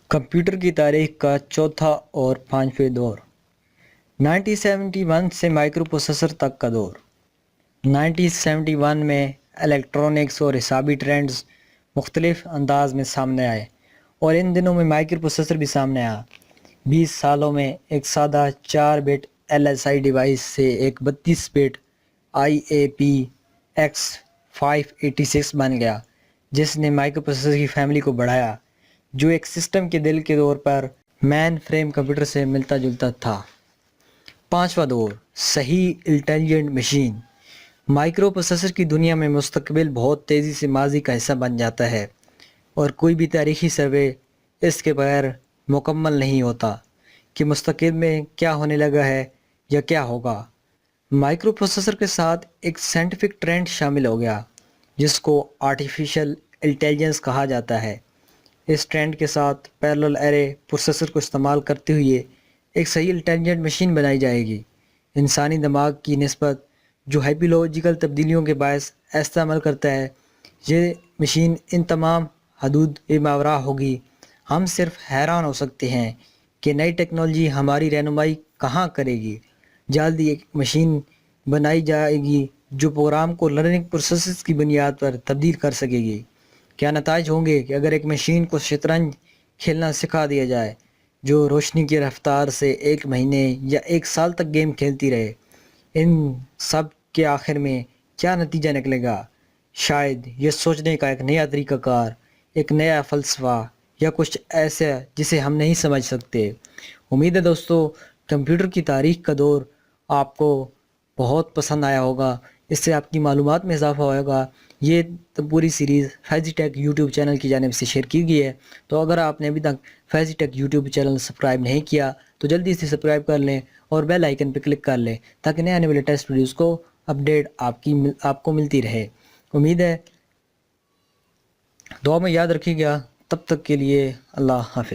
Computer کی تاریخ کا چوتھا اور پانچویں دور 1971 سے مائکرو پروسیسر تک کا دور 1971 میں الیکٹرونکس اور حسابی ٹرینڈز مختلف انداز میں سامنے آئے اور ان دنوں میں مائکرو پروسیسر بھی سامنے آیا 20 سالوں میں ایک سادہ 4 bit L S I device سے ایک 32 but I a P x 586 بن گیا جس نے مائکرو پروسیسر کی فیملی کو بڑھایا جو ایک سسٹم کے دل کے طور پر مین فریم کمپیوٹر سے ملتا جلتا تھا۔ پانچواں دور صحیح انٹیلیجنٹ مشین مائکرو پروسیسر کی دنیا میں مستقبل بہت تیزی سے ماضی کا حصہ بن جاتا ہے اور کوئی بھی تاریخی سروے اس کے بغیر مکمل نہیں ہوتا کہ مستقبل میں کیا ہونے لگا ہے یا کیا ہوگا۔ مائکرو پروسیسر کے ساتھ ایک سائنٹیفک ٹرینڈ شامل ہو گیا جس کو آرٹیفیشل انٹیلیجنس کہا جاتا ہے۔ اس ٹرینڈ کے ساتھ پیرلل ایرے پروسیسر کو استعمال کرتے ہوئے ایک صحیح انٹیلیجنٹ مشین بنائی جائے گی۔ انسانی دماغ کی نسبت جو ہائپولوجیکل تبدیلیوں کے باعث ایسا عمل کرتا ہے، یہ مشین ان تمام حدود ماورا ہوگی۔ ہم صرف حیران ہو سکتے ہیں کہ نئی ٹیکنالوجی ہماری رہنمائی کہاں کرے گی۔ جلدی ایک مشین بنائی جائے گی جو پروگرام کو لرننگ پروسیسز کی بنیاد پر تبدیل کر سکے گی۔ کیا نتائج ہوں گے کہ اگر ایک مشین کو شطرنج کھیلنا سکھا دیا جائے جو روشنی کی رفتار سے 1 مہینے یا 1 سال تک گیم کھیلتی رہے، ان سب کے آخر میں کیا نتیجہ نکلے گا؟ شاید یہ سوچنے کا ایک نیا طریقہ کار، ایک نیا فلسفہ یا کچھ ایسا جسے ہم نہیں سمجھ سکتے۔ امید ہے دوستو کمپیوٹر کی تاریخ کا دور آپ کو بہت پسند آیا ہوگا، اس سے آپ کی معلومات میں اضافہ ہوگا۔ یہ پوری سیریز فیضی ٹیک یوٹیوب چینل کی جانب سے شیئر کی گئی ہے، تو اگر آپ نے ابھی تک فیضی ٹیک یوٹیوب چینل سبسکرائب نہیں کیا تو جلدی سے سبسکرائب کر لیں اور بیل آئیکن پہ کلک کر لیں تاکہ نئے آنے والے ٹیسٹ ویڈیوز کو اپڈیٹ آپ کو ملتی رہے۔ امید ہے دعا میں یاد رکھیے گا۔ تب تک کے لیے اللہ حافظ۔